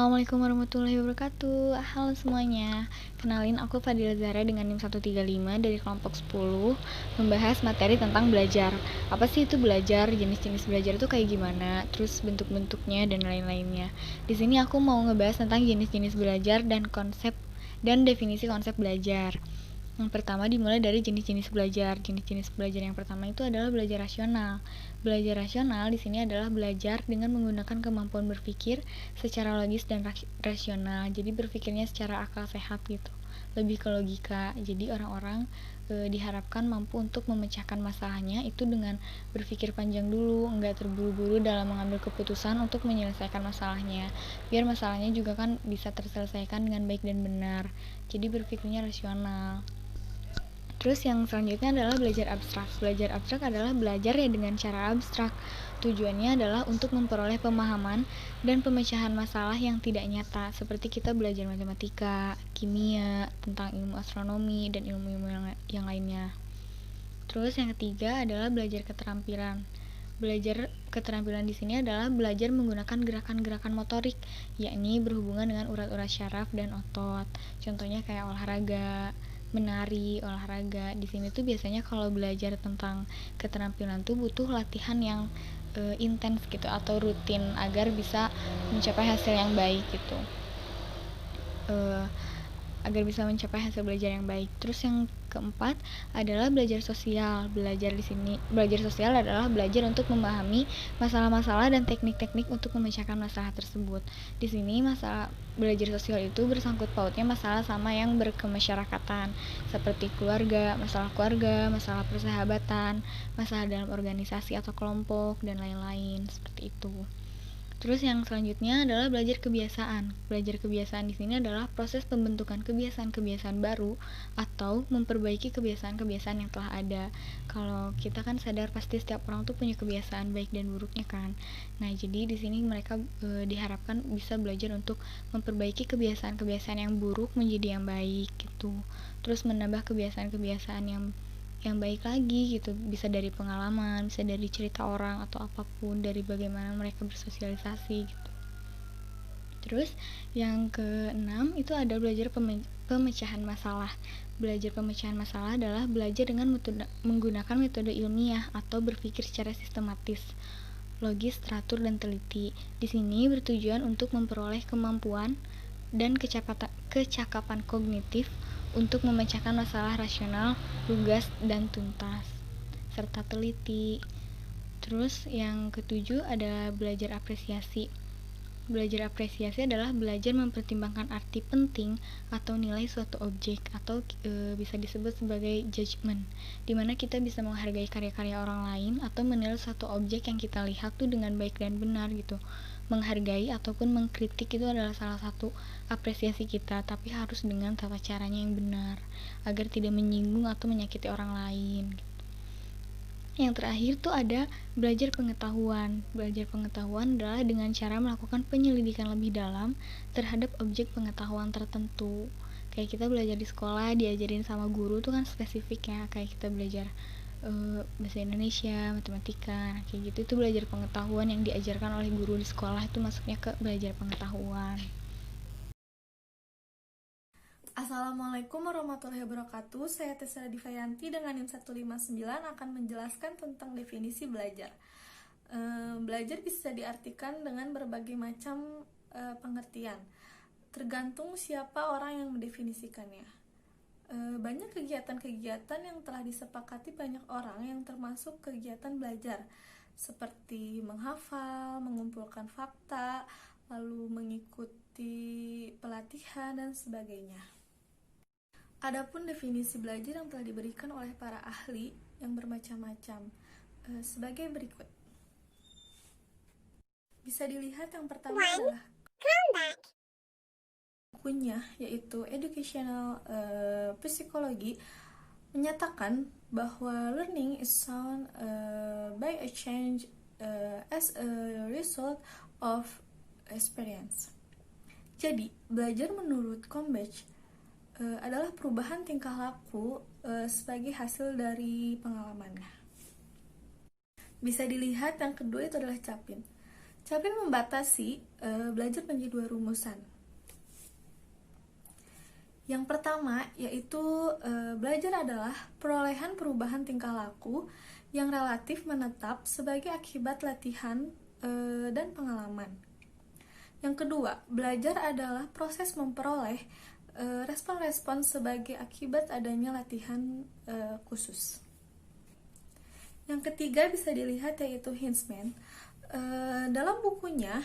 Assalamualaikum warahmatullahi wabarakatuh. Halo semuanya. Kenalin, aku Fadila Zahra dengan NIM 135 dari kelompok 10, membahas materi tentang belajar. Apa sih itu belajar? Jenis-jenis belajar itu kayak gimana? Terus bentuk-bentuknya dan lain-lainnya. Di sini aku mau ngebahas tentang jenis-jenis belajar dan konsep dan definisi konsep belajar. Yang pertama dimulai dari jenis-jenis belajar. Jenis-jenis belajar yang pertama itu adalah belajar rasional. Belajar rasional di sini adalah belajar dengan menggunakan kemampuan berpikir secara logis dan rasional. Jadi berpikirnya secara akal sehat gitu. Lebih ke logika. Jadi orang-orang diharapkan mampu untuk memecahkan masalahnya itu dengan berpikir panjang dulu, enggak terburu-buru dalam mengambil keputusan untuk menyelesaikan masalahnya. Biar masalahnya juga kan bisa terselesaikan dengan baik dan benar. Jadi berpikirnya rasional. Terus yang selanjutnya adalah belajar abstrak. Belajar abstrak adalah belajar ya dengan cara abstrak. Tujuannya adalah untuk memperoleh pemahaman dan pemecahan masalah yang tidak nyata, seperti kita belajar matematika, kimia, tentang ilmu astronomi, dan ilmu-ilmu yang lainnya. Terus yang ketiga adalah belajar keterampilan. Belajar keterampilan di sini adalah belajar menggunakan gerakan-gerakan motorik, yakni berhubungan dengan urat-urat syaraf dan otot. Contohnya kayak olahraga, menari, olahraga. Di sini tuh biasanya kalau belajar tentang keterampilan tuh butuh latihan yang intens gitu atau rutin agar bisa mencapai hasil yang baik gitu. Uh, agar bisa mencapai hasil belajar yang baik. Terus yang keempat adalah belajar sosial. Belajar sosial adalah belajar untuk memahami masalah-masalah dan teknik-teknik untuk memecahkan masalah tersebut. Di sini masalah belajar sosial itu bersangkut pautnya masalah sama yang berkemasyarakatan, seperti masalah persahabatan, masalah dalam organisasi atau kelompok dan lain-lain seperti itu. Terus yang selanjutnya adalah belajar kebiasaan. Belajar kebiasaan di sini adalah proses pembentukan kebiasaan-kebiasaan baru atau memperbaiki kebiasaan-kebiasaan yang telah ada. Kalau kita kan sadar pasti setiap orang tuh punya kebiasaan baik dan buruknya kan. Nah, jadi di sini mereka diharapkan bisa belajar untuk memperbaiki kebiasaan-kebiasaan yang buruk menjadi yang baik gitu. Terus menambah kebiasaan-kebiasaan yang baik lagi gitu, bisa dari pengalaman, bisa dari cerita orang atau apapun, dari bagaimana mereka bersosialisasi gitu. Terus yang keenam itu ada belajar pemecahan masalah. Belajar pemecahan masalah adalah belajar dengan menggunakan metode ilmiah atau berpikir secara sistematis, logis, teratur, dan teliti. Di sini bertujuan untuk memperoleh kemampuan dan kecakapan kognitif untuk memecahkan masalah rasional, lugas, dan tuntas, serta teliti. Terus yang ketujuh ada belajar apresiasi. Belajar apresiasi adalah belajar mempertimbangkan arti penting atau nilai suatu objek atau bisa disebut sebagai judgment, dimana kita bisa menghargai karya-karya orang lain atau menilai suatu objek yang kita lihat tuh dengan baik dan benar gitu. Menghargai ataupun mengkritik itu adalah salah satu apresiasi kita, tapi harus dengan tata caranya yang benar agar tidak menyinggung atau menyakiti orang lain. Yang terakhir tuh ada belajar pengetahuan. Belajar pengetahuan adalah dengan cara melakukan penyelidikan lebih dalam terhadap objek pengetahuan tertentu. Kayak kita belajar di sekolah, diajarin sama guru tuh kan spesifik ya, kayak kita belajar bahasa Indonesia, matematika, kayak gitu. Itu belajar pengetahuan yang diajarkan oleh guru di sekolah, itu masuknya ke belajar pengetahuan. Assalamualaikum warahmatullahi wabarakatuh. Saya Tesra Divayanti dengan NIM 159 akan menjelaskan tentang definisi belajar. Belajar bisa diartikan dengan berbagai macam pengertian, tergantung siapa orang yang mendefinisikannya. Banyak kegiatan-kegiatan yang telah disepakati banyak orang yang termasuk kegiatan belajar, seperti menghafal, mengumpulkan fakta, lalu mengikuti pelatihan, dan sebagainya. Adapun definisi belajar yang telah diberikan oleh para ahli yang bermacam-macam sebagai berikut. Bisa dilihat yang pertama adalah bukunya, yaitu Educational Psychology, menyatakan bahwa learning is sound by a change as a result of experience. Jadi, belajar menurut Combach adalah perubahan tingkah laku sebagai hasil dari pengalamannya. Bisa dilihat yang kedua itu adalah Chapin. Capin membatasi belajar menjadi dua rumusan. Yang pertama yaitu belajar adalah perolehan perubahan tingkah laku yang relatif menetap sebagai akibat latihan dan pengalaman. Yang kedua, belajar adalah proses memperoleh respon-respon sebagai akibat adanya latihan khusus. Yang ketiga bisa dilihat yaitu Hinzman. Dalam bukunya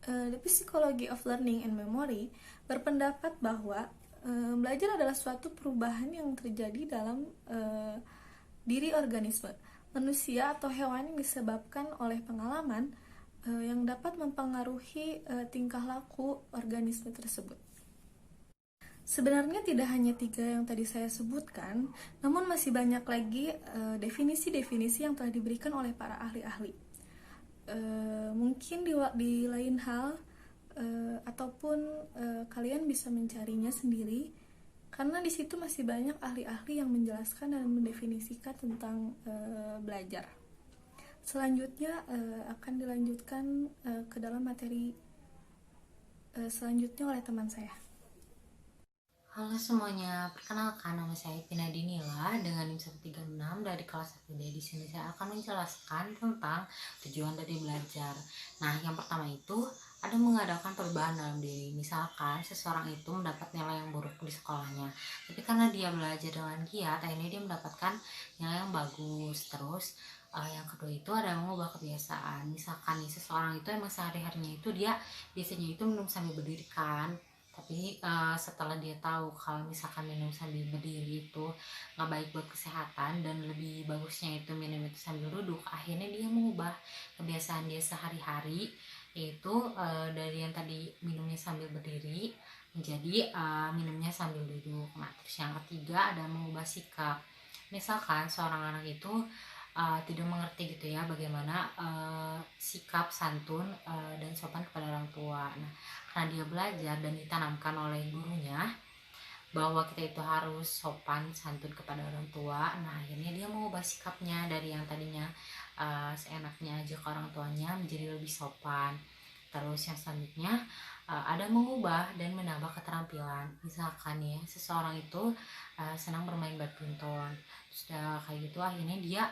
The Psychology of Learning and Memory berpendapat bahwa belajar adalah suatu perubahan yang terjadi dalam diri organisme, manusia atau hewan yang disebabkan oleh pengalaman yang dapat mempengaruhi tingkah laku organisme tersebut. Sebenarnya tidak hanya 3 yang tadi saya sebutkan, namun masih banyak lagi definisi-definisi yang telah diberikan oleh para ahli-ahli. Mungkin di lain hal ataupun kalian bisa mencarinya sendiri, karena di situ masih banyak ahli-ahli yang menjelaskan dan mendefinisikan tentang belajar. Selanjutnya akan dilanjutkan ke dalam materi selanjutnya oleh teman saya. Halo semuanya, perkenalkan nama saya Pina Dinila dengan NIM 136 dari kelas 1D. Di sini saya akan menjelaskan tentang tujuan dari belajar. Nah, yang pertama itu ada mengadakan perubahan dalam diri. Misalkan seseorang itu mendapat nilai yang buruk di sekolahnya, tapi karena dia belajar dengan giat, akhirnya dia mendapatkan nilai yang bagus. Terus yang kedua itu ada mengubah kebiasaan. Misalkan nih seseorang itu emang sehari-harinya itu dia biasanya itu minum sambil berdiri kan, tapi setelah dia tahu kalau misalkan minum sambil berdiri itu nggak baik buat kesehatan dan lebih bagusnya itu minum itu sambil duduk, akhirnya dia mengubah kebiasaan dia sehari-hari, yaitu dari yang tadi minumnya sambil berdiri menjadi minumnya sambil duduk. Nah, terus yang ketiga ada mengubah sikap. Misalkan seorang anak itu tidak mengerti gitu ya bagaimana sikap santun dan sopan kepada orang tua. Nah, karena dia belajar dan ditanamkan oleh gurunya bahwa kita itu harus sopan santun kepada orang tua, nah akhirnya dia mengubah sikapnya dari yang tadinya seenaknya aja ke orang tuanya menjadi lebih sopan. Terus yang selanjutnya ada mengubah dan menambah keterampilan. Misalkan ya seseorang itu senang bermain badminton, terus kayak gitu akhirnya dia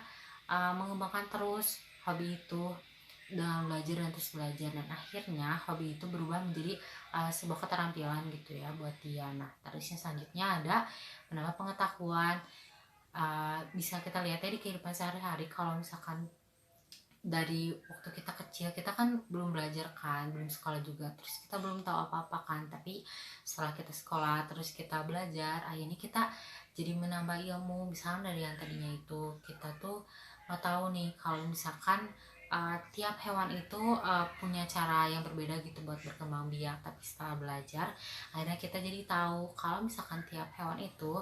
mengembangkan terus hobi itu dengan belajar dan terus belajar, dan akhirnya hobi itu berubah menjadi sebuah keterampilan gitu ya buat dia. Nah, terus yang selanjutnya ada menambah pengetahuan. Bisa kita lihat ya di kehidupan sehari-hari, kalau misalkan dari waktu kita kecil kita kan belum belajar kan, belum sekolah juga, terus kita belum tahu apa-apa kan, tapi setelah kita sekolah terus kita belajar, akhirnya kita jadi menambah ilmu. Misalnya dari yang tadinya itu kita tuh mau tahu nih kalau misalkan tiap hewan itu punya cara yang berbeda gitu buat berkembang biak, tapi setelah belajar akhirnya kita jadi tahu kalau misalkan tiap hewan itu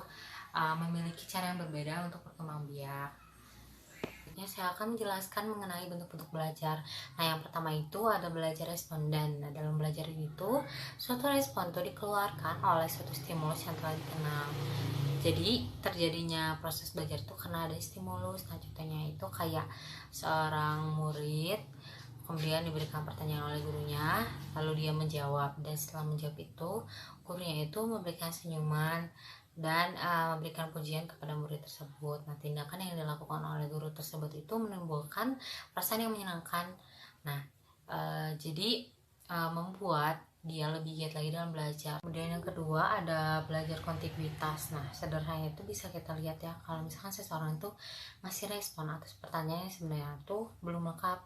memiliki cara yang berbeda untuk berkembang biak. Saya akan menjelaskan mengenai bentuk-bentuk belajar. Nah, yang pertama itu ada belajar responden. Nah, dalam belajar itu suatu respon itu dikeluarkan oleh suatu stimulus yang telah dikenal. Jadi terjadinya proses belajar itu karena ada stimulus. Nah, contohnya itu kayak seorang murid kemudian diberikan pertanyaan oleh gurunya, lalu dia menjawab, dan setelah menjawab itu gurunya itu memberikan senyuman dan memberikan pujian kepada murid tersebut. Nah, tindakan yang dilakukan oleh guru tersebut itu menimbulkan perasaan yang menyenangkan. Nah, jadi membuat dia lebih giat lagi dalam belajar. Kemudian yang kedua ada belajar kontiguitas. Nah, sederhananya itu bisa kita lihat ya, kalau misalkan seseorang itu masih respon atas pertanyaan yang sebenarnya itu belum lengkap.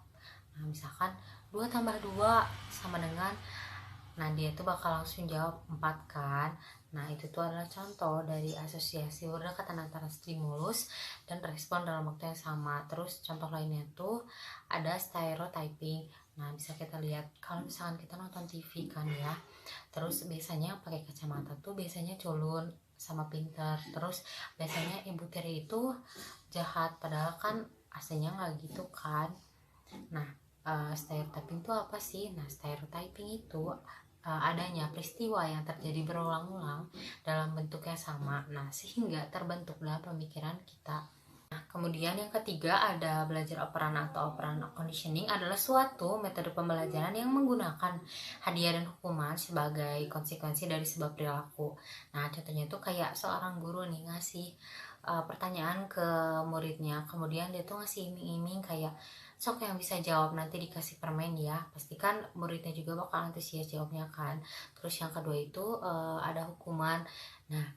Nah, misalkan 2 tambah 2 sama dengan, nah dia itu bakal langsung jawab 4 kan. Nah, itu tuh adalah contoh dari asosiasi berdekatan antara stimulus dan respon dalam waktu yang sama. Terus contoh lainnya tuh ada stereotyping. Nah, bisa kita lihat kalau misalkan kita nonton TV kan ya, terus biasanya pakai kacamata tuh biasanya culun sama pinter. Terus biasanya ibu tiri itu jahat, padahal kan aslinya nggak gitu kan. Nah, stereotyping itu apa sih? Nah, stereotyping itu adanya peristiwa yang terjadi berulang-ulang dalam bentuk yang sama, nah sehingga terbentuk dalam pemikiran kita. Kemudian yang ketiga ada belajar operan atau operan conditioning adalah suatu metode pembelajaran yang menggunakan hadiah dan hukuman sebagai konsekuensi dari sebuah perilaku. Nah, contohnya itu kayak seorang guru nih ngasih pertanyaan ke muridnya, kemudian dia tuh ngasih iming-iming kayak sok yang bisa jawab nanti dikasih permen ya. Pastikan muridnya juga bakal antusias jawabnya kan. Terus yang kedua itu ada hukuman. Nah,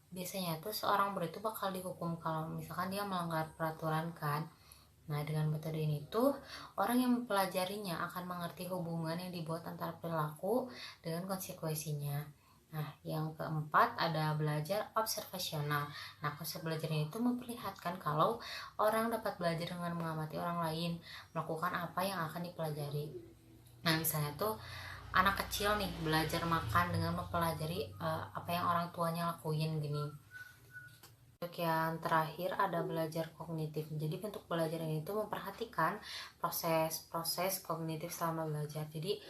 biasanya tuh seorang murid itu bakal dihukum kalau misalkan dia melanggar peraturan kan. Nah, dengan metode ini tuh orang yang mempelajarinya akan mengerti hubungan yang dibuat antara perilaku dengan konsekuensinya. Nah, yang keempat ada belajar observasional. Nah, konsep belajar ini tuh memperlihatkan kalau orang dapat belajar dengan mengamati orang lain melakukan apa yang akan dipelajari. Nah, misalnya tuh anak kecil nih belajar makan dengan mempelajari apa yang orang tuanya lakuin gini. Untuk yang terakhir ada belajar kognitif. Jadi bentuk belajar ini tuh memperhatikan proses kognitif selama belajar. Jadi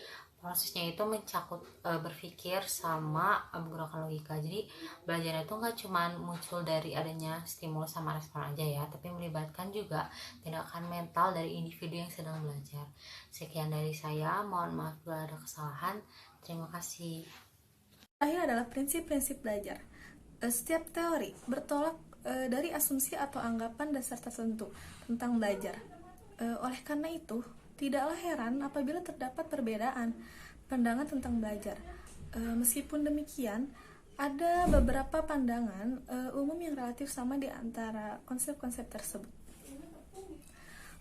prosesnya itu mencakup berpikir sama menggunakan logika. Jadi belajarnya itu nggak cuma muncul dari adanya stimulus sama respon aja ya, tapi melibatkan juga tindakan mental dari individu yang sedang belajar. Sekian dari saya, mohon maaf bila ada kesalahan. Terima kasih. Terakhir adalah prinsip-prinsip belajar. Setiap teori bertolak dari asumsi atau anggapan dasar tertentu tentang belajar. Oleh karena itu, tidaklah heran apabila terdapat perbedaan pandangan tentang belajar. Meskipun demikian, ada beberapa pandangan umum yang relatif sama di antara konsep-konsep tersebut.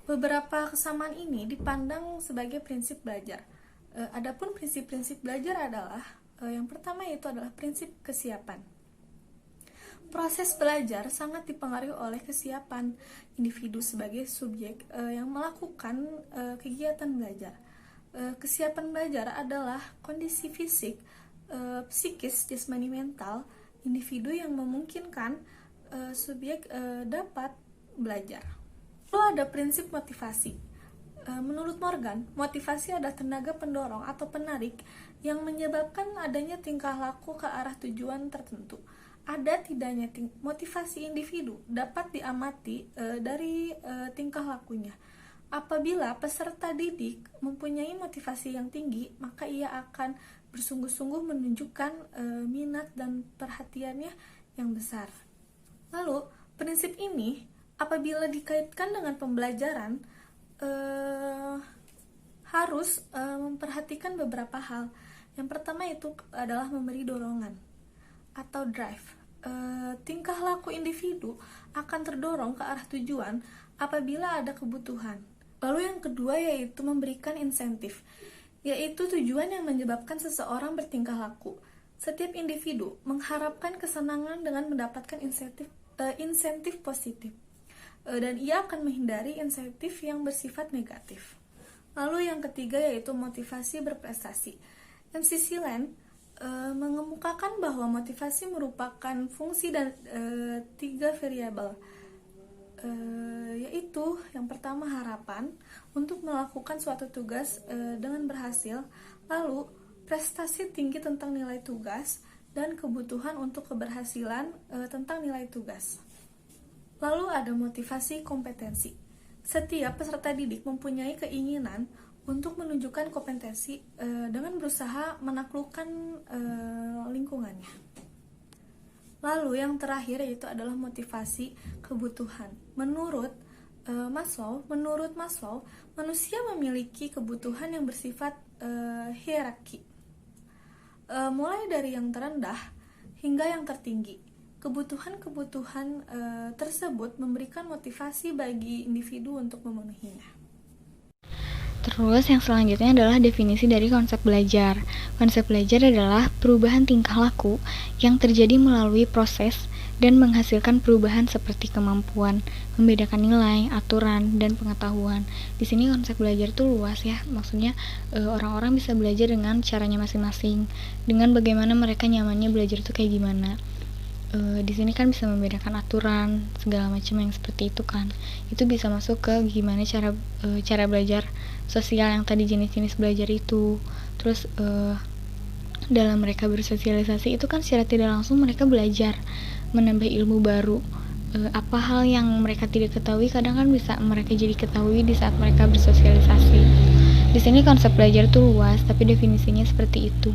Beberapa kesamaan ini dipandang sebagai prinsip belajar. Adapun prinsip-prinsip belajar adalah yang pertama yaitu adalah prinsip kesiapan. Proses belajar sangat dipengaruhi oleh kesiapan individu sebagai subjek yang melakukan kegiatan belajar. Kesiapan belajar adalah kondisi fisik, psikis, jasmani, mental individu yang memungkinkan subjek dapat belajar. Lalu ada prinsip motivasi. Menurut Morgan, motivasi adalah tenaga pendorong atau penarik yang menyebabkan adanya tingkah laku ke arah tujuan tertentu. Ada tidaknya motivasi individu dapat diamati dari tingkah lakunya. Apabila peserta didik mempunyai motivasi yang tinggi, maka ia akan bersungguh-sungguh menunjukkan minat dan perhatiannya yang besar. Lalu, prinsip ini apabila dikaitkan dengan pembelajaran harus memperhatikan beberapa hal. Yang pertama itu adalah memberi dorongan atau drive. Tingkah laku individu akan terdorong ke arah tujuan apabila ada kebutuhan. Lalu yang kedua yaitu memberikan insentif, yaitu tujuan yang menyebabkan seseorang bertingkah laku. Setiap individu mengharapkan kesenangan dengan mendapatkan insentif positif, dan ia akan menghindari insentif yang bersifat negatif. Lalu yang ketiga yaitu motivasi berprestasi. McClelland Land mengemukakan bahwa motivasi merupakan fungsi dan 3 variabel, yaitu yang pertama harapan untuk melakukan suatu tugas dengan berhasil, lalu prestasi tinggi tentang nilai tugas, dan kebutuhan untuk keberhasilan tentang nilai tugas. Lalu ada motivasi kompetensi. Setiap peserta didik mempunyai keinginan untuk menunjukkan kompetensi dengan berusaha menaklukkan lingkungannya. Lalu yang terakhir yaitu adalah motivasi kebutuhan. Menurut Maslow, manusia memiliki kebutuhan yang bersifat hierarki, mulai dari yang terendah hingga yang tertinggi. Kebutuhan-kebutuhan tersebut memberikan motivasi bagi individu untuk memenuhinya. Terus yang selanjutnya adalah definisi dari konsep belajar. Konsep belajar adalah perubahan tingkah laku yang terjadi melalui proses dan menghasilkan perubahan seperti kemampuan, membedakan nilai, aturan, dan pengetahuan. Di sini konsep belajar itu luas ya, maksudnya orang-orang bisa belajar dengan caranya masing-masing, dengan bagaimana mereka nyamannya belajar itu kayak gimana. Di sini kan bisa membedakan aturan segala macam yang seperti itu kan. Itu bisa masuk ke gimana cara belajar sosial yang tadi jenis-jenis belajar itu. Terus dalam mereka bersosialisasi itu kan secara tidak langsung mereka belajar menambah ilmu baru apa hal yang mereka tidak ketahui kadang kan bisa mereka jadi ketahui di saat mereka bersosialisasi. Di sini konsep belajar tuh luas, tapi definisinya seperti itu.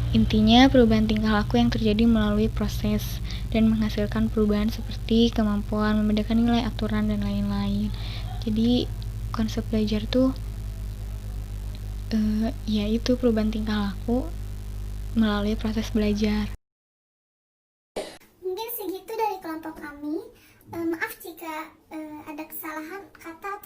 Intinya perubahan tingkah laku yang terjadi melalui proses dan menghasilkan perubahan seperti kemampuan membedakan nilai, aturan, dan lain-lain. Jadi konsep belajar tuh yaitu perubahan tingkah laku melalui proses belajar. Mungkin segitu dari kelompok kami. Maaf jika ada kesalahan kata